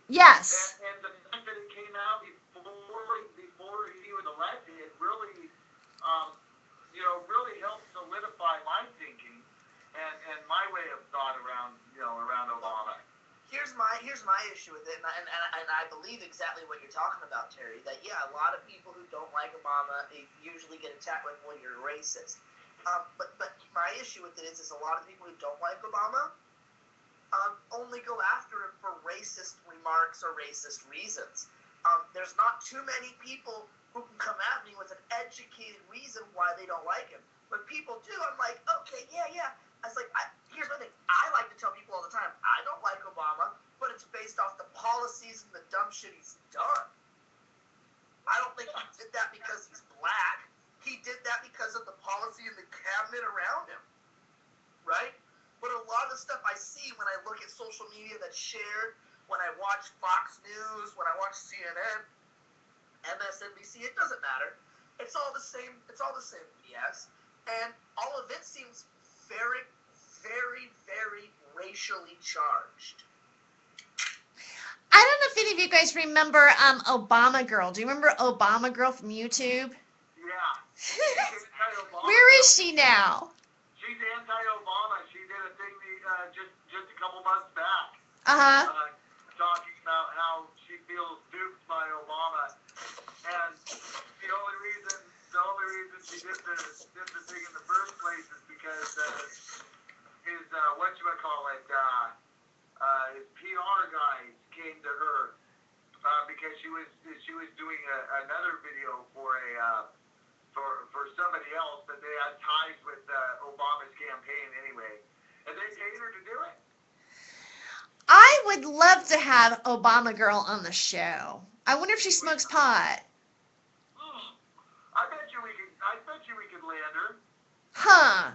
Yes. And the fact that it came out before he was elected really, um, really helped solidify my thinking and my way of thought around around Obama. Here's my issue with it, and I believe exactly what you're talking about, Terry. That yeah, a lot of people who don't like Obama usually get attacked with, well, you're racist. But my issue with it is a lot of people who don't like Obama only go after him for racist remarks or racist reasons. There's not too many people who can come at me with an educated reason why they don't like him. When people do, I'm like, okay, yeah. I was like, here's my thing. I like to tell people all the time, I don't like Obama, but it's based off the policies and the dumb shit he's done. I don't think he did that because he's black. He did that because of the policy and the cabinet around him, right? But a lot of the stuff I see when I look at social media that's shared, when I watch Fox News, when I watch CNN, MSNBC, it doesn't matter. It's all the same. It's all the same BS, and all of it seems very, very, very racially charged. I don't know if any of you guys remember Obama Girl. Do you remember Obama Girl from YouTube? Yeah. She's anti-Obama. Where is she now? She's anti-Obama. She did a thing just a couple months back. Uh-huh. Talking about how she feels duped by Obama, and the only reason she did the thing in the first place is because his his PR guys came to her because she was doing another video for for somebody else that they had ties with Obama's campaign anyway, and they paid her to do it. I would love to have Obama Girl on the show. I wonder if she smokes pot. I bet you we could land her. Huh.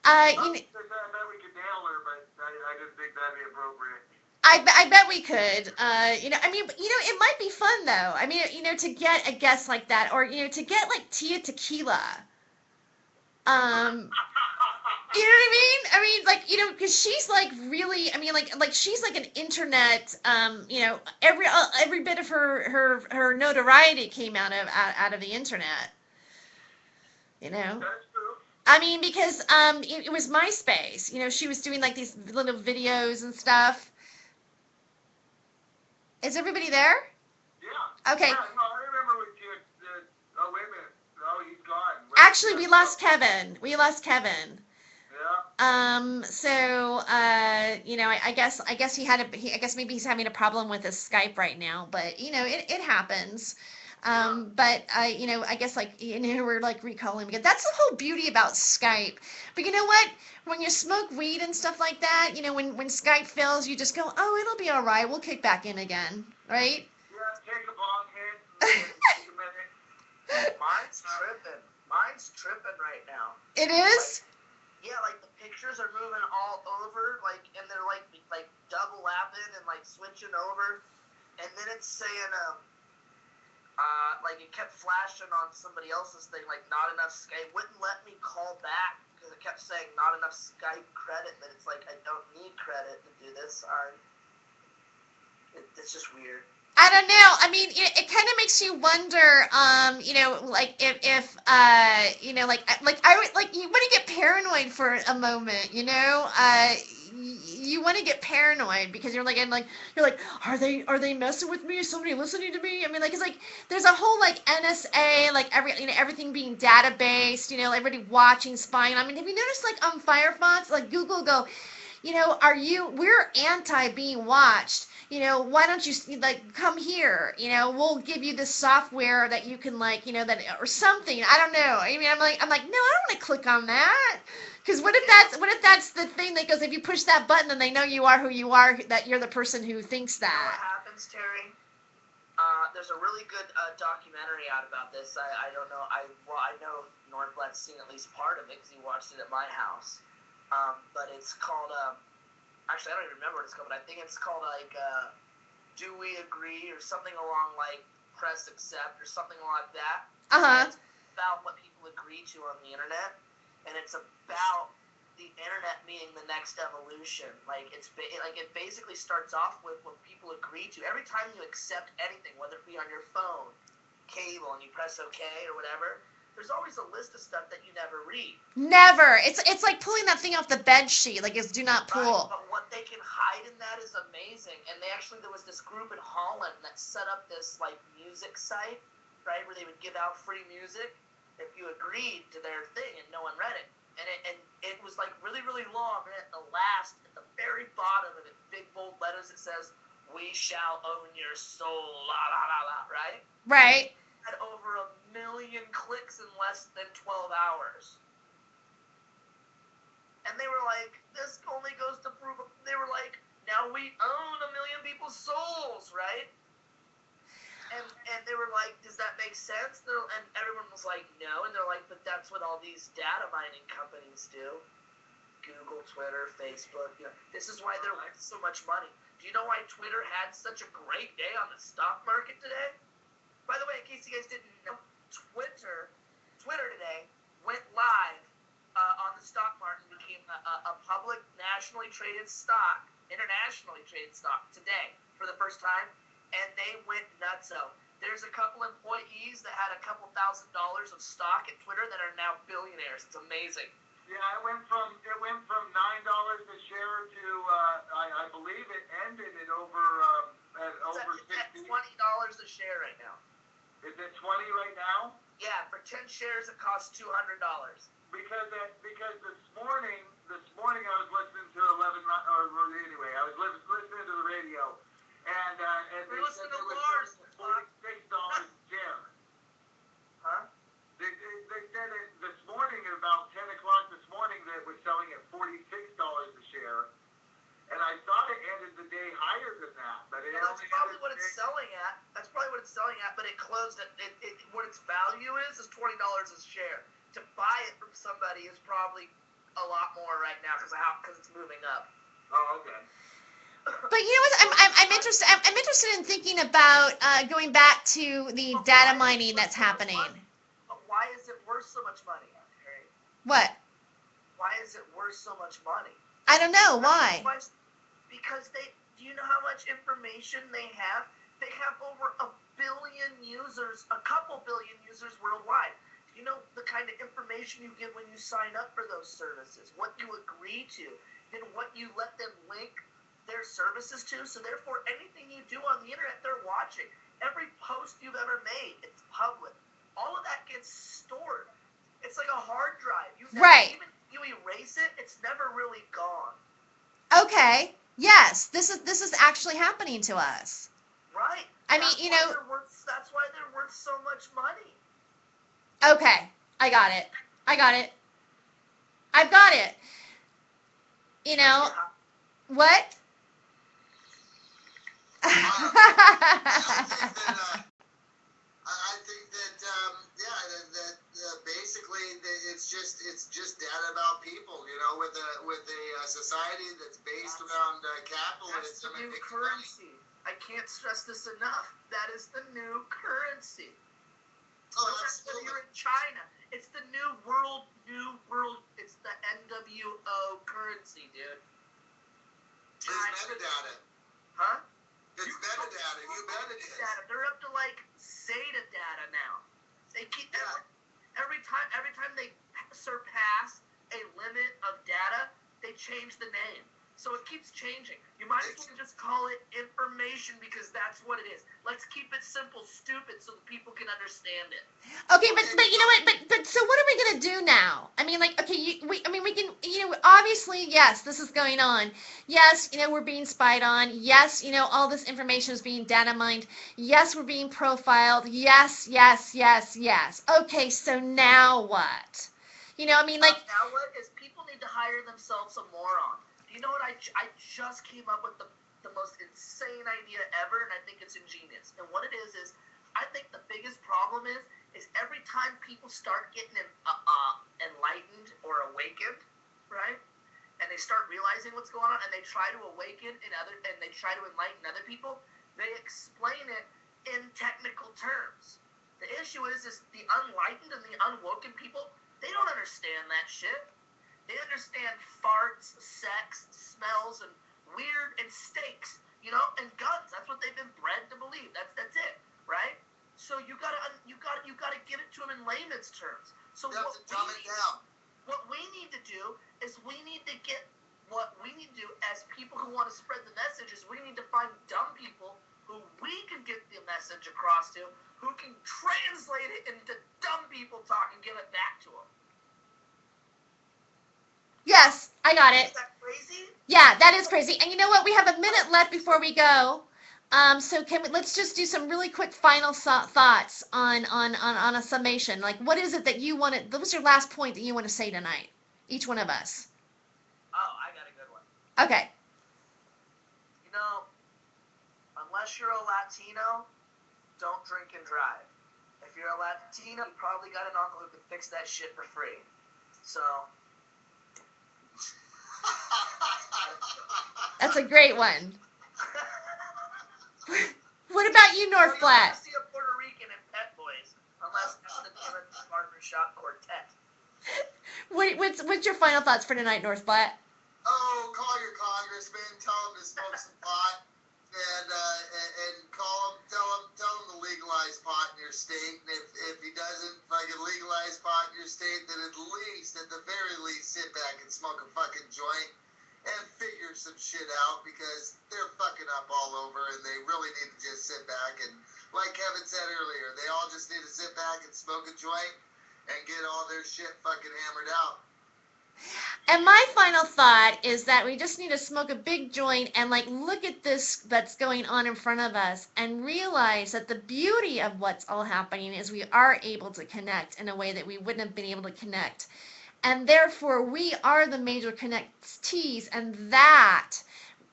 I bet we could nail her, but I didn't think that'd be appropriate. I bet we could. It might be fun though. I mean, to get a guest like that, or to get like Tia Tequila. You know what I mean? I mean, like, because she's like really, I mean, like she's like an internet, every bit of her notoriety came out of the internet. You know. That's true. I mean, because it was MySpace. She was doing like these little videos and stuff. Is everybody there? Yeah. Okay. Yeah, no, I remember with you. Oh, wait a minute. Oh, he's gone. Actually, we lost Kevin. Yeah. I guess I guess maybe he's having a problem with his Skype right now, but it happens. But I guess like we're like recalling because that's the whole beauty about Skype. But you know what? When you smoke weed and stuff like that, when Skype fails, you just go, oh, it'll be all right. We'll kick back in again, right? Yeah, take a bong hit and take a minute. Mine's tripping right now. It is? Like the pictures are moving all over, and they're like double lapping and like switching over, and then it's saying like it kept flashing on somebody else's thing, like not enough Skype. Wouldn't let me call back because it kept saying not enough Skype credit. But it's like I don't need credit to do this. It's just weird. I don't know. I mean, it kind of makes you wonder, like if like I would like you want to get paranoid for a moment, you want to get paranoid because you're like, are they messing with me? Is somebody listening to me? I mean, like it's like there's a whole like NSA, like everything being data based, everybody watching, spying. I mean, have you noticed like on Firefox, like Google go, we're anti being watched. Why don't you like come here? We'll give you this software that you can like, that or something. I don't know. I mean, I'm like, no, I don't want to click on that. Because what if that's the thing that goes, if you push that button, then they know you are who you are, that you're the person who thinks that. You know what happens, Terry? There's a really good documentary out about this. I don't know. I know Northblatt's seen at least part of it because he watched it at my house. But it's called, actually, I don't even remember what it's called, but I think it's called, like, Do We Agree, or something along, like, Press Accept, or something like that. Uh-huh. It's about what people agree to on the internet, and it's about the internet being the next evolution. Like it basically starts off with what people agree to. Every time you accept anything, whether it be on your phone, cable, and you press OK or whatever, there's always a list of stuff that you never read. Never. It's like pulling that thing off the bed sheet, like it's do not pull. Right, but what they can hide in that is amazing. And there was this group in Holland that set up this like music site, right, where they would give out free music if you agreed to their thing, and no one read it. And it was like really, really long. And at the very bottom of it, big bold letters, it says, "We shall own your soul," la la la la, right? Right. Had over 1 million clicks in less than 12 hours. And they were like, this only goes to prove, they were like, now we own 1 million people's souls, right? And they were like, does that make sense? And everyone was like, no. And they're like, but that's what all these data mining companies do. Google, Twitter, Facebook. You know, this is why they're worth so much money. Do you know why Twitter had such a great day on the stock market today? By the way, in case you guys didn't know, Twitter today went live on the stock market and became a public nationally traded stock, internationally traded stock today for the first time, and they went nutso. There's a couple employees that had a couple $1,000s of stock at Twitter that are now billionaires. It's amazing. Yeah, it went from $9 a share to I believe it ended at over at $20 a share right now. Is it 20 right now? Yeah, for 10 shares it costs $200. Because this morning I was listening to I was listening to the radio, and they said it was $46 a share. Huh? They said it this morning at about 10 o'clock this morning that it was selling at $46 a share, and I thought it ended the day higher than that, but it that's probably what it's selling at. That's probably what it's selling at, but it closed at what its value is $20 a share. To buy it from somebody is probably a lot more right now because it's moving up. Oh, okay. But you know what? I'm interested. I'm interested in thinking about going back to the data mining that's happening. But why is it worth so much money? What? Why is it worth so much money? I don't know. Why? Because do you know how much information they have? They have over 1 billion users, a couple billion users worldwide. You know the kind of information you get when you sign up for those services, what you agree to, and what you let them link their services to. So therefore, anything you do on the internet, they're watching. Every post you've ever made, it's public. All of that gets stored. It's like a hard drive. Right. Even if you erase it, it's never really gone. Okay. Yes, this is actually happening to us. Right. I mean, you know. That's why they're worth so much money. Okay, I got it. I've got it. You know, what? I think that basically it's just data about people, you know, with a society that's based around capitalism. That's the new currency. I can't stress this enough. That is the new currency. Whether you're in China, it's the new world, it's the NWO currency, dude. It's metadata. Huh? It's metadata. You bet it is. They're up to like Zeta data now. They keep every time they surpass a limit of data, they change the name. So it keeps changing. You might as well just call it information because that's what it is. Let's keep it simple, stupid, so that people can understand it. Okay, but you know what? But so what are we gonna do now? I mean, like, okay, we can, you know, obviously, yes, this is going on. Yes, you know, we're being spied on. Yes, you know, all this information is being data mined. Yes, we're being profiled. Yes. Okay, so now what? You know, I mean, like. Now what is people need to hire themselves a moron. You know what? I just came up with the most insane idea ever, and I think it's ingenious. And what it is I think the biggest problem is every time people start getting enlightened or awakened, right? And they start realizing what's going on, and they try to awaken and they try to enlighten other people, they explain it in technical terms. The issue is the unenlightened and the unwoken people, they don't understand that shit. They understand farts, sex, smells, and weird, and steaks, you know, and guns. That's what they've been bred to believe. That's it, right? So you gotta give it to them in layman's terms. So You have to dumb it down. what we need to do is we need to get what we need to do as people who want to spread the message is we need to find dumb people who we can get the message across to, who can translate it into dumb people talk and give it back to them. Yes, I got it. Is that crazy? Yeah, that is crazy. And you know what? We have a minute left before we go. So let's just do some really quick final thoughts on a summation. Like, what is it that you want to? What was your last point that you want to say tonight? Each one of us. Oh, I got a good one. Okay. You know, unless you're a Latino, don't drink and drive. If you're a Latino, you probably got an uncle who can fix that shit for free. So. That's a great one. What about you, North Platte? You see a Puerto Rican in Pet Boys, unless it's the Democrat Barbershop Quartet. What's your final thoughts for tonight, North Platte? Oh, call your congressman, tell him to smoke some pot, and tell him to legalize pot in your state. And if he doesn't fucking legalize pot in your state, then at the very least, sit back and smoke a fucking joint and figure some shit out, because they're fucking up all over, and they really need to just sit back and, like Kevin said earlier, they all just need to sit back and smoke a joint and get all their shit fucking hammered out. And my final thought is that we just need to smoke a big joint and like look at this that's going on in front of us and realize that the beauty of what's all happening is we are able to connect in a way that we wouldn't have been able to connect. And therefore we are the major connectees, and that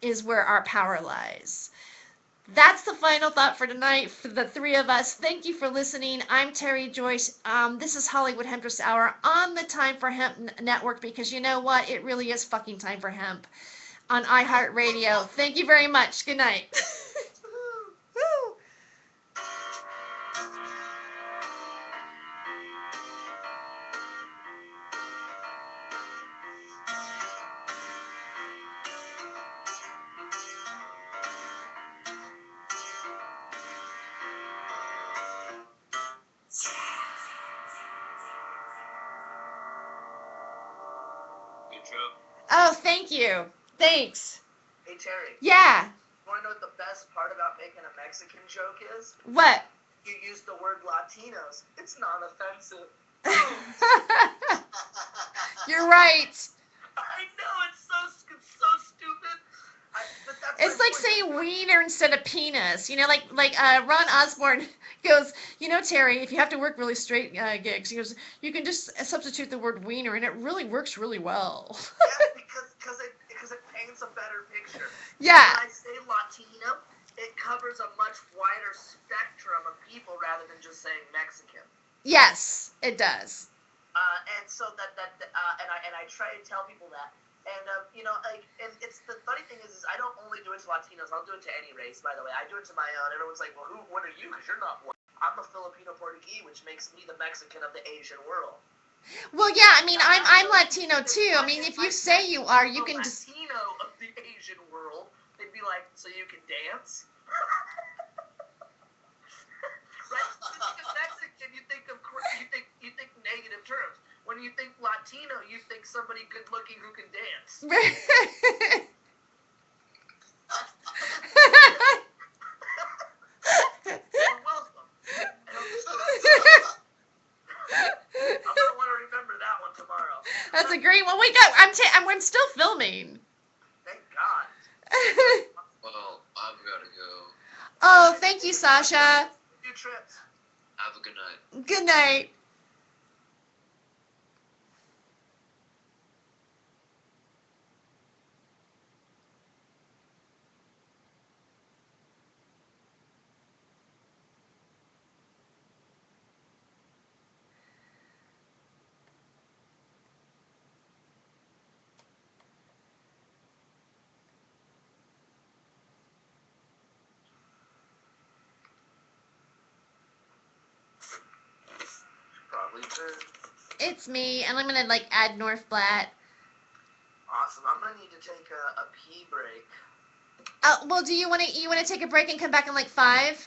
is where our power lies. That's the final thought for tonight for the three of us. Thank you for listening. I'm Terry Joyce. This is Hollywood Hempress Hour on the Time for Hemp Network, because you know what? It really is fucking time for hemp on iHeartRadio. Thank you very much. Good night. Woo. Oh, thank you. Thanks. Hey, Terry. Yeah. You want to know what the best part about making a Mexican joke is? What? You use the word Latinos. It's non-offensive. You're right. I know, it's so stupid. But that's It's like saying wiener instead of penis. You know, like Ron Osborne goes, you know, Terry, if you have to work really straight gigs, he goes, you can just substitute the word wiener, and it really works really well. Yeah, because it paints a better picture. Yeah. When I say Latino, it covers a much wider spectrum of people rather than just saying Mexican. Yes, it does. And so and I try to tell people that. And, you know, like, and it's the funny thing is I don't only do it to Latinos. I'll do it to any race, by the way. I do it to my own. Everyone's like, well, what are you? Because you're not white. I'm a Filipino Portuguese, which makes me the Mexican of the Asian world. Well, yeah, I mean, I'm Latino too. I mean, if you say you are, you can just... Latino of the Asian world, they'd be like, so you can dance? Right? You think of Mexican, you think negative terms. When you think Latino, you think somebody good-looking who can dance. You're welcome. I'm gonna want to remember that one tomorrow. That's a great one. I'm still filming. Thank God. Well, I've got to go. Oh, thank you, Sasha. 2 trips. Have a good night. Good night. Probably true. It's me, and I'm gonna like add North Platte. awesome. I'm gonna need to take a pee break. Well, do you want to take a break and come back in like 5? I can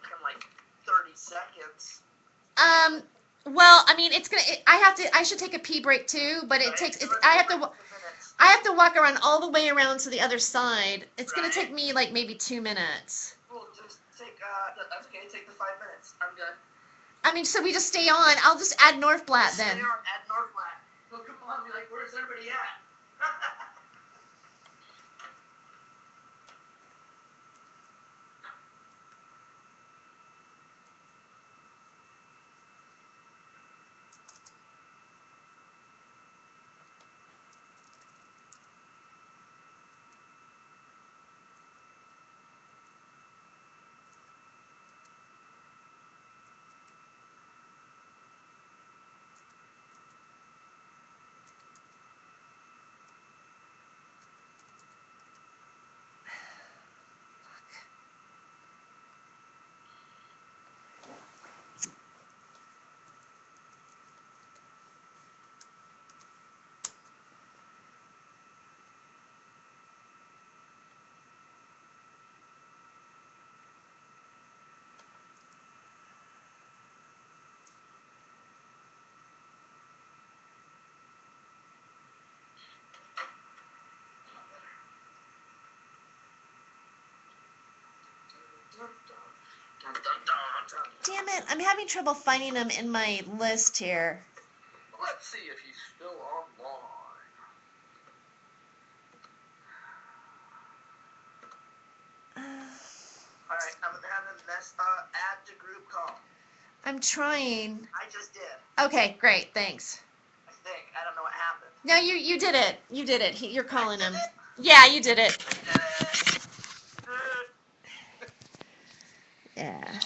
come like 30 seconds. Well, I mean, I should take a pee break too, but I have to walk around all the way around to the other side. It's gonna take me like maybe 2 minutes. Well, just take that's okay. Take the 5 minutes. I'm good. I mean, so we just stay on. I'll just add Northblatt then. Stay on at Northblatt. He'll come on and be like, "Where's everybody at?" Damn it, I'm having trouble finding him in my list here. Let's see if he's still online. All right, I'm gonna have him add to group call. I'm trying. I just did. Okay, great, thanks. I think. I don't know what happened. No, you did it. You did it. You're calling him. Did it? Yeah, you did it. I did it. Yeah.